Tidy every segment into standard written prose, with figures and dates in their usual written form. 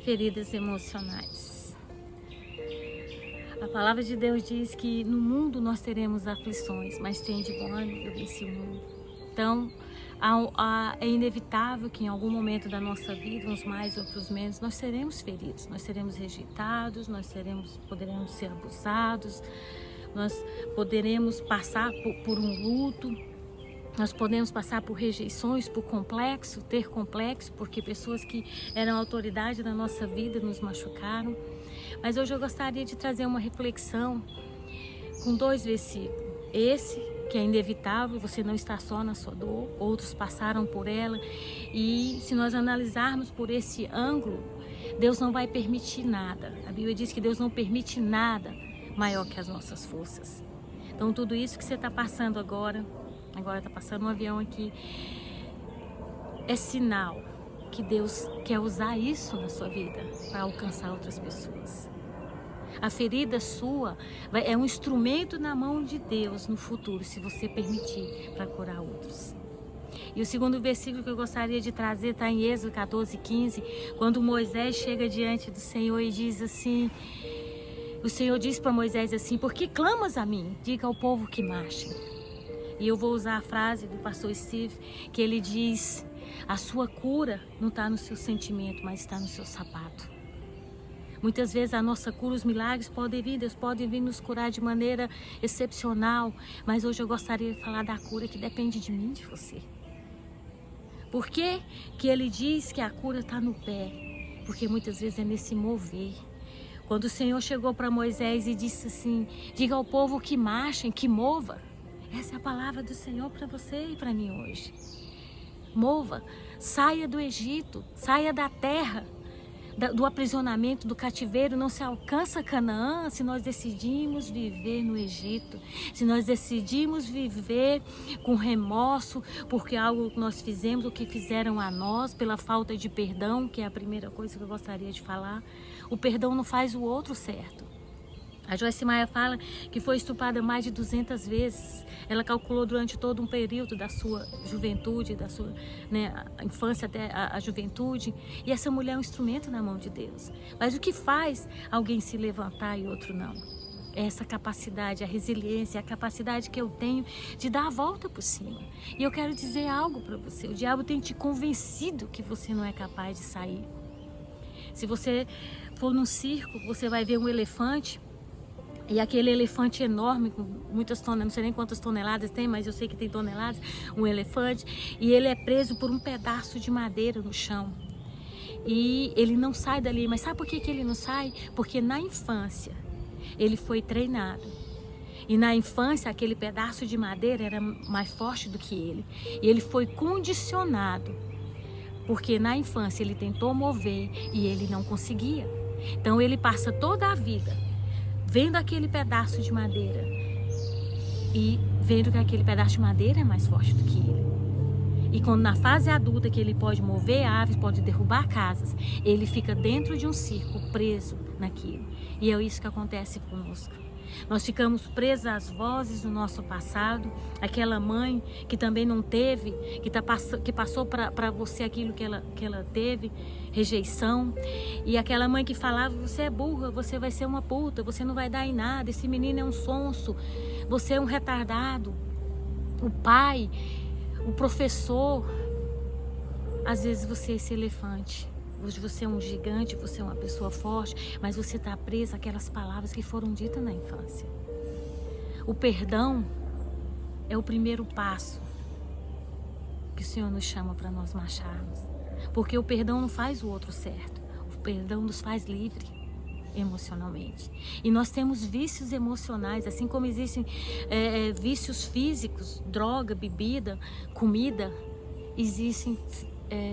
feridas emocionais. A palavra de Deus diz que no mundo nós teremos aflições, mas tende bom ânimo, eu venci o mundo. Então, é inevitável que em algum momento da nossa vida, uns mais, outros menos, nós seremos feridos, nós seremos rejeitados, poderemos ser abusados, nós poderemos passar por um luto, nós podemos passar por rejeições, por ter complexo, porque pessoas que eram autoridade na nossa vida nos machucaram. Mas hoje eu gostaria de trazer uma reflexão com 2 versículos. Esse, que é inevitável, você não está só na sua dor, outros passaram por ela. E se nós analisarmos por esse ângulo, Deus não vai permitir nada. A Bíblia diz que Deus não permite nada maior que as nossas forças. Então tudo isso que você está passando agora está passando um avião aqui, é sinal que Deus quer usar isso na sua vida para alcançar outras pessoas. A ferida sua é um instrumento na mão de Deus no futuro, se você permitir, para curar outros. E o segundo versículo que eu gostaria de trazer está em Êxodo 14:15, quando Moisés chega diante do Senhor e diz assim, o Senhor diz para Moisés assim: por que clamas a mim? Diga ao povo que marchem. E eu vou usar a frase do pastor Steve, que ele diz: a sua cura não está no seu sentimento, mas está no seu sapato. Muitas vezes a nossa cura, os milagres podem vir, Deus pode vir nos curar de maneira excepcional, mas hoje eu gostaria de falar da cura que depende de mim e de você. Por que que ele diz que a cura está no pé? Porque muitas vezes é nesse mover. Quando o Senhor chegou para Moisés e disse assim: diga ao povo que marchem, que mova. Essa é a palavra do Senhor para você e para mim hoje. Mova, saia do Egito, saia da terra, do aprisionamento, do cativeiro. Não se alcança Canaã se nós decidimos viver no Egito, se nós decidimos viver com remorso, porque algo que nós fizemos, o que fizeram a nós, pela falta de perdão, que é a primeira coisa que eu gostaria de falar. O perdão não faz o outro certo. A Joyce Meyer fala que foi estuprada mais de 200 vezes. Ela calculou durante todo um período da sua juventude, da sua infância até a juventude. E essa mulher é um instrumento na mão de Deus. Mas o que faz alguém se levantar e outro não? É essa capacidade, a resiliência, a capacidade que eu tenho de dar a volta por cima. E eu quero dizer algo para você. O diabo tem te convencido que você não é capaz de sair. Se você for num circo, você vai ver um elefante. E aquele elefante enorme, com muitas toneladas, não sei nem quantas toneladas tem, mas eu sei que tem toneladas, um elefante. E ele é preso por um pedaço de madeira no chão. E ele não sai dali. Mas sabe por que ele não sai? Porque na infância ele foi treinado. E na infância aquele pedaço de madeira era mais forte do que ele. E ele foi condicionado. Porque na infância ele tentou mover e ele não conseguia. Então ele passa toda a vida vendo aquele pedaço de madeira e vendo que aquele pedaço de madeira é mais forte do que ele. E quando na fase adulta, que ele pode mover aves, pode derrubar casas, ele fica dentro de um circo preso naquilo. E é isso que acontece conosco. Nós ficamos presos às vozes do nosso passado, aquela mãe que também não teve, que passou para você aquilo que ela teve, rejeição. E aquela mãe que falava: você é burra, você vai ser uma puta, você não vai dar em nada, esse menino é um sonso, você é um retardado. O pai, o professor, às vezes você é esse elefante. Hoje você é um gigante, você é uma pessoa forte, mas você está presa àquelas palavras que foram ditas na infância. O perdão é o primeiro passo que o Senhor nos chama para nós marcharmos. Porque o perdão não faz o outro certo. O perdão nos faz livre emocionalmente. E nós temos vícios emocionais, assim como existem vícios físicos, droga, bebida, comida, existem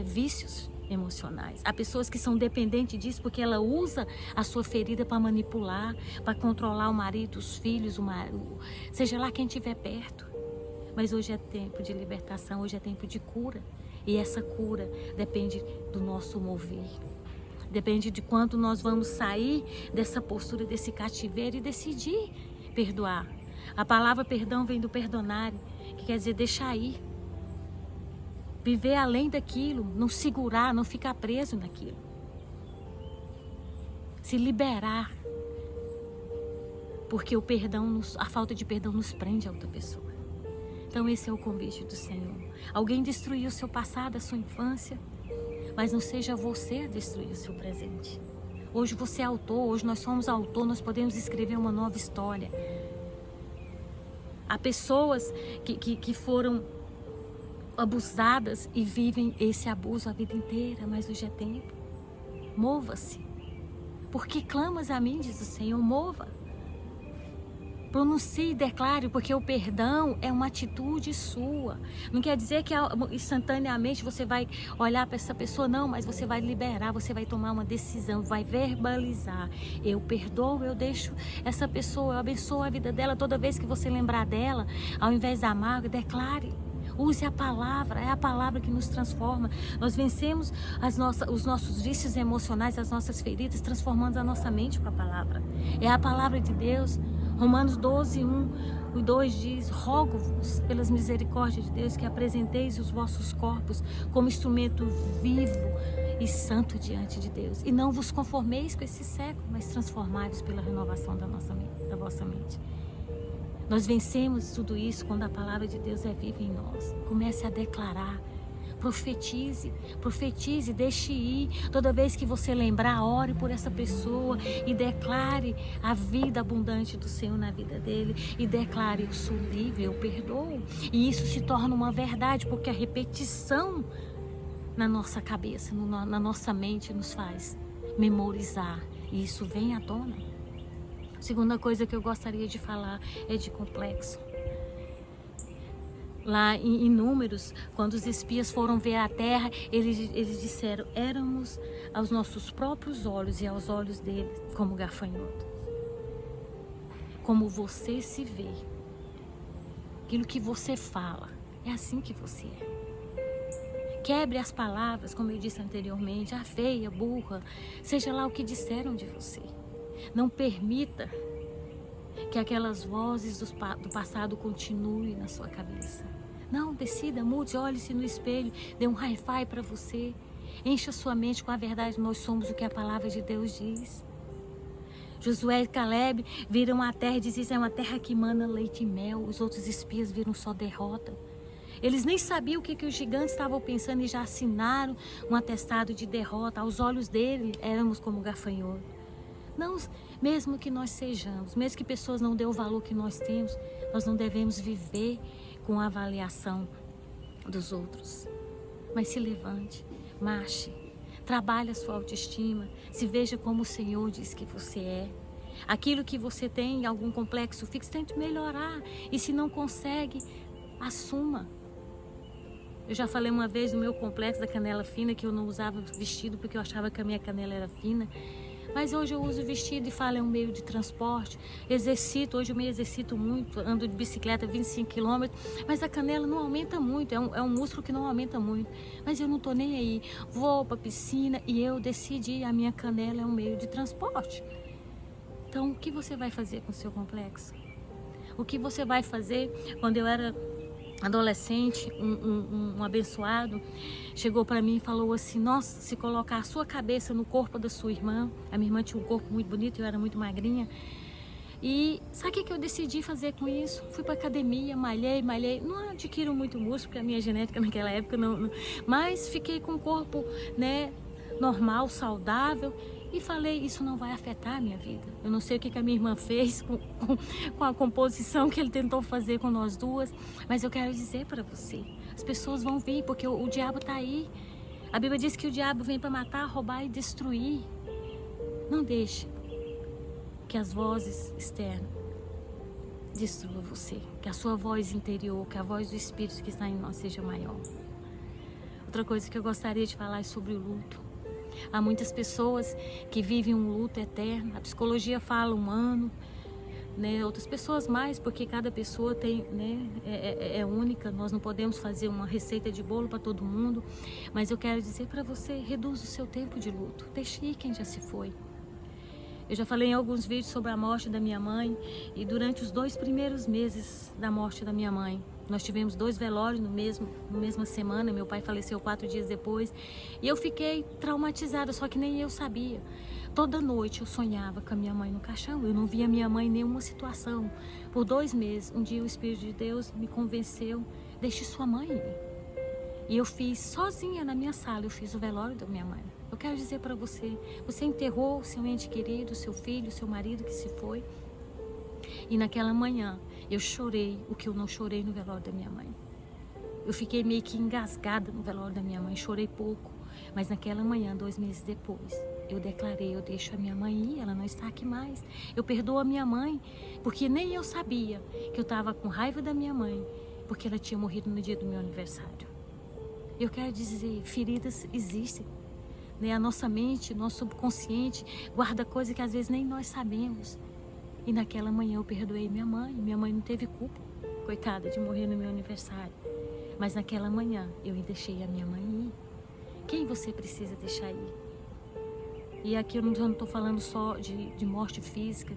vícios emocionais. Há pessoas que são dependentes disso porque ela usa a sua ferida para manipular, para controlar o marido, os filhos, seja lá quem estiver perto. Mas hoje é tempo de libertação, hoje é tempo de cura. E essa cura depende do nosso mover. Depende de quanto nós vamos sair dessa postura, desse cativeiro e decidir perdoar. A palavra perdão vem do perdonare, que quer dizer deixar ir. Viver além daquilo, não segurar, não ficar preso naquilo. se liberar. Porque o perdão, a falta de perdão nos prende a outra pessoa. Então esse é o convite do Senhor. Alguém destruiu o seu passado, a sua infância, mas não seja você a destruir o seu presente. Hoje você é autor, hoje nós somos autor, nós podemos escrever uma nova história. Há pessoas que foram abusadas e vivem esse abuso a vida inteira, mas hoje é tempo. Mova-se. Porque clamas a mim, diz o Senhor, mova. Pronuncie e declare, porque o perdão é uma atitude sua. Não quer dizer que instantaneamente você vai olhar para essa pessoa, não, mas você vai liberar, você vai tomar uma decisão, vai verbalizar. Eu perdoo, eu deixo essa pessoa, eu abençoo a vida dela. Toda vez que você lembrar dela, ao invés da mágoa, declare. Use a palavra, é a palavra que nos transforma. Nós vencemos os nossos vícios emocionais, as nossas feridas, transformando a nossa mente com a palavra. É a palavra de Deus. Romanos 12, 1 e 2 diz: rogo-vos pelas misericórdias de Deus que apresenteis os vossos corpos como instrumento vivo e santo diante de Deus. E não vos conformeis com esse século, mas transformai-vos pela renovação da vossa mente. Nós vencemos tudo isso quando a palavra de Deus é viva em nós. Comece a declarar. Profetize, deixe ir. Toda vez que você lembrar, ore por essa pessoa e declare a vida abundante do Senhor na vida dele. E declare: eu sou livre, eu perdoo. E isso se torna uma verdade, porque a repetição na nossa cabeça, na nossa mente, nos faz memorizar. E isso vem à tona. Segunda coisa que eu gostaria de falar é de complexo. Lá em Números, quando os espias foram ver a terra, eles disseram: éramos aos nossos próprios olhos e aos olhos dele como gafanhoto. Como você se vê, aquilo que você fala, é assim que você é. Quebre as palavras, como eu disse anteriormente, a feia, burra, seja lá o que disseram de você. Não permita que aquelas vozes do passado continuem na sua cabeça. Não, decida, mude, olhe-se no espelho, dê um hi-fi para você. Encha sua mente com a verdade, nós somos o que a palavra de Deus diz. Josué e Caleb viram a terra e diziam: é uma terra que emana leite e mel. Os outros espias viram só derrota. Eles nem sabiam o que os gigantes estavam pensando e já assinaram um atestado de derrota. Aos olhos dele, éramos como gafanhoto. Não, mesmo que nós sejamos, mesmo que pessoas não dêem o valor que nós temos, nós não devemos viver com a avaliação dos outros. Mas se levante, marche, trabalhe a sua autoestima, se veja como o Senhor diz que você é. Aquilo que você tem, algum complexo fixo, tente melhorar. E se não consegue, assuma. Eu já falei uma vez do meu complexo da canela fina, que eu não usava vestido porque eu achava que a minha canela era fina. Mas hoje eu uso vestido e falo, é um meio de transporte. Exercito, hoje eu me exercito muito, ando de bicicleta 25 km, mas a canela não aumenta muito, é um músculo que não aumenta muito. Mas eu não estou nem aí, vou para a piscina e eu decidi, a minha canela é um meio de transporte. Então o que você vai fazer com o seu complexo? O que você vai fazer? Quando eu era adolescente, um abençoado chegou para mim e falou assim: nossa, se colocar a sua cabeça no corpo da sua irmã. A minha irmã tinha um corpo muito bonito, eu era muito magrinha. E sabe o que eu decidi fazer com isso? Fui para academia, malhei. Não adquiro muito músculo, porque a minha genética naquela época não, mas fiquei com o corpo, né, normal, saudável. E falei, isso não vai afetar a minha vida. Eu não sei o que a minha irmã fez com a composição que ele tentou fazer com nós duas, mas eu quero dizer para você, as pessoas vão vir, porque o diabo está aí. A Bíblia diz que o diabo vem para matar, roubar e destruir. Não deixe que as vozes externas destruam você, que a sua voz interior, que a voz do Espírito que está em nós seja maior. Outra coisa que eu gostaria de falar é sobre o luto. Há muitas pessoas que vivem um luto eterno. A psicologia fala 1 ano, né? Outras pessoas mais, porque cada pessoa tem, né, é única. Nós não podemos fazer uma receita de bolo para todo mundo. Mas eu quero dizer para você, reduza o seu tempo de luto. Deixe ir quem já se foi. Eu já falei em alguns vídeos sobre a morte da minha mãe. E durante os 2 primeiros meses da morte da minha mãe, Nós tivemos 2 velórios na mesma semana. Meu pai faleceu 4 dias depois. E eu fiquei traumatizada, só que nem eu sabia. Toda noite eu sonhava com a minha mãe no caixão. Eu não via minha mãe em nenhuma situação. Por 2 meses, um dia o Espírito de Deus me convenceu: deixe sua mãe ir. E eu fiz sozinha na minha sala, eu fiz o velório da minha mãe. Eu quero dizer para você, você enterrou o seu ente querido, seu filho, seu marido que se foi. E naquela manhã eu chorei o que eu não chorei no velório da minha mãe. Eu fiquei meio que engasgada no velório da minha mãe, chorei pouco. Mas naquela manhã, 2 meses depois, eu declarei: eu deixo a minha mãe ir, ela não está aqui mais. Eu perdoo a minha mãe, porque nem eu sabia que eu estava com raiva da minha mãe, porque ela tinha morrido no dia do meu aniversário. Eu quero dizer, feridas existem. Né? A nossa mente, nosso subconsciente guarda coisas que às vezes nem nós sabemos. E naquela manhã eu perdoei minha mãe. Minha mãe não teve culpa, coitada, de morrer no meu aniversário. Mas naquela manhã eu deixei a minha mãe ir. Quem você precisa deixar ir? E aqui eu não estou falando só de morte física.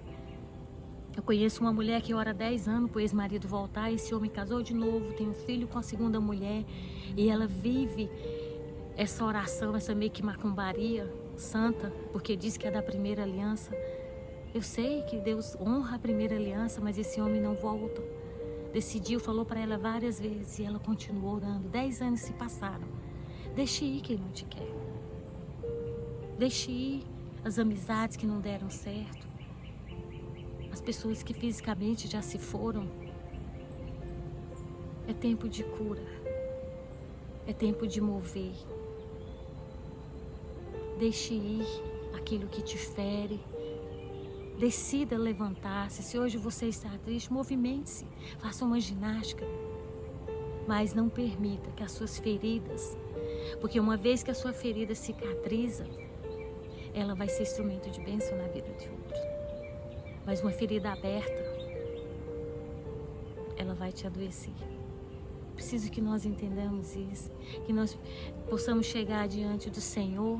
Eu conheço uma mulher que ora 10 anos para o ex-marido voltar. Esse homem casou de novo, tem um filho com a segunda mulher. E ela vive essa oração, essa meio que macumbaria santa, porque diz que é da primeira aliança. Eu sei que Deus honra a primeira aliança, mas esse homem não volta. Decidiu, falou para ela várias vezes e ela continuou orando. 10 anos se passaram. Deixe ir quem não te quer. Deixe ir as amizades que não deram certo. As pessoas que fisicamente já se foram. É tempo de cura. É tempo de mover. Deixe ir aquilo que te fere. Decida levantar-se. Se hoje você está triste, movimente-se. Faça uma ginástica. Mas não permita que as suas feridas, porque uma vez que a sua ferida cicatriza, ela vai ser instrumento de bênção na vida de outros. Mas uma ferida aberta, ela vai te adoecer. Preciso que nós entendamos isso, que nós possamos chegar diante do Senhor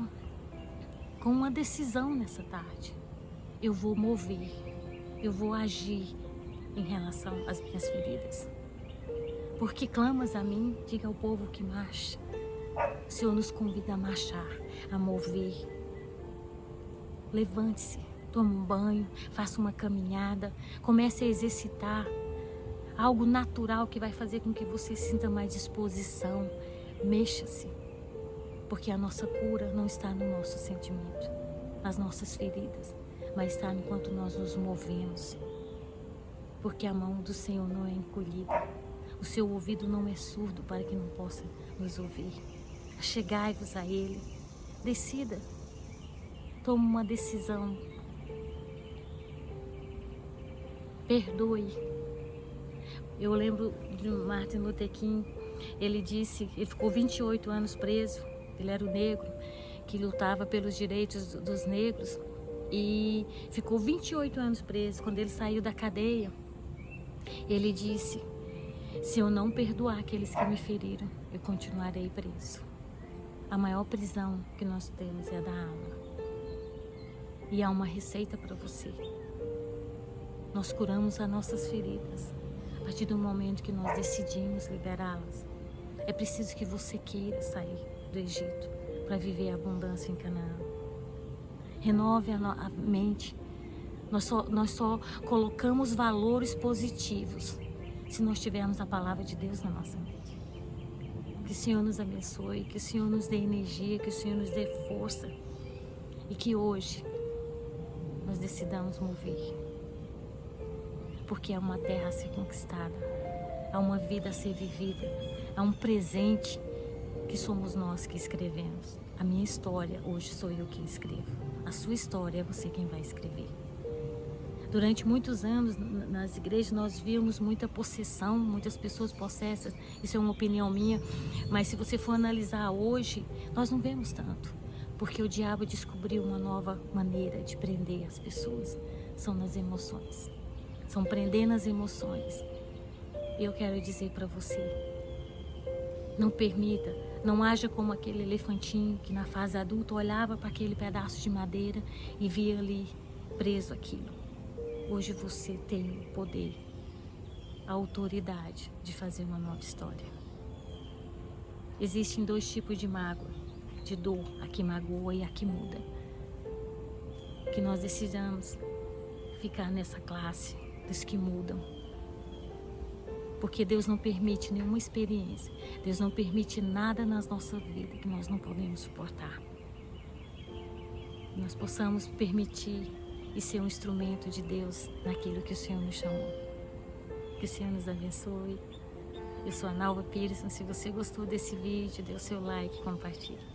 com uma decisão nessa tarde. Eu vou mover, eu vou agir em relação às minhas feridas. Porque clamas a mim, diga ao povo que marcha. O Senhor nos convida a marchar, a mover. Levante-se, tome um banho, faça uma caminhada, comece a exercitar algo natural que vai fazer com que você sinta mais disposição. Mexa-se, porque a nossa cura não está no nosso sentimento, nas nossas feridas, mas está enquanto nós nos movemos. Porque a mão do Senhor não é encolhida. O seu ouvido não é surdo para que não possa nos ouvir. Chegai-vos a Ele. Decida. Tome uma decisão. Perdoe. Eu lembro de Martin Luther King. Ele disse, ele ficou 28 anos preso. Ele era o negro que lutava pelos direitos dos negros. E ficou 28 anos preso. Quando ele saiu da cadeia, ele disse: se eu não perdoar aqueles que me feriram, eu continuarei preso. A maior prisão que nós temos é a da alma. E há uma receita para você. Nós curamos as nossas feridas a partir do momento que nós decidimos liberá-las. É preciso que você queira sair do Egito para viver a abundância em Canaã. Renove a mente. Nós só colocamos valores positivos se nós tivermos a palavra de Deus na nossa mente. Que o Senhor nos abençoe, que o Senhor nos dê energia, que o Senhor nos dê força. E que hoje nós decidamos mover. Porque há uma terra a ser conquistada, há uma vida a ser vivida, há um presente que somos nós que escrevemos. A minha história hoje sou eu quem escrevo. A sua história é você quem vai escrever. Durante muitos anos nas igrejas nós vimos muita possessão, muitas pessoas possessas. Isso é uma opinião minha, mas se você for analisar hoje, nós não vemos tanto. Porque o diabo descobriu uma nova maneira de prender as pessoas. São nas emoções. São prender nas emoções. E eu quero dizer para você, não permita, não haja como aquele elefantinho que na fase adulta olhava para aquele pedaço de madeira e via ali preso aquilo. Hoje você tem o poder a autoridade de fazer uma nova história. Existem 2 tipos de mágoa, de dor, a que magoa e a que muda. Que nós decidamos ficar nessa classe dos que mudam. Porque Deus não permite nenhuma experiência, Deus não permite nada na nossa vida que nós não podemos suportar. Nós possamos permitir e ser um instrumento de Deus naquilo que o Senhor nos chamou. Que o Senhor nos abençoe. Eu sou a Nalva Pires. Se você gostou desse vídeo, dê o seu like e compartilhe.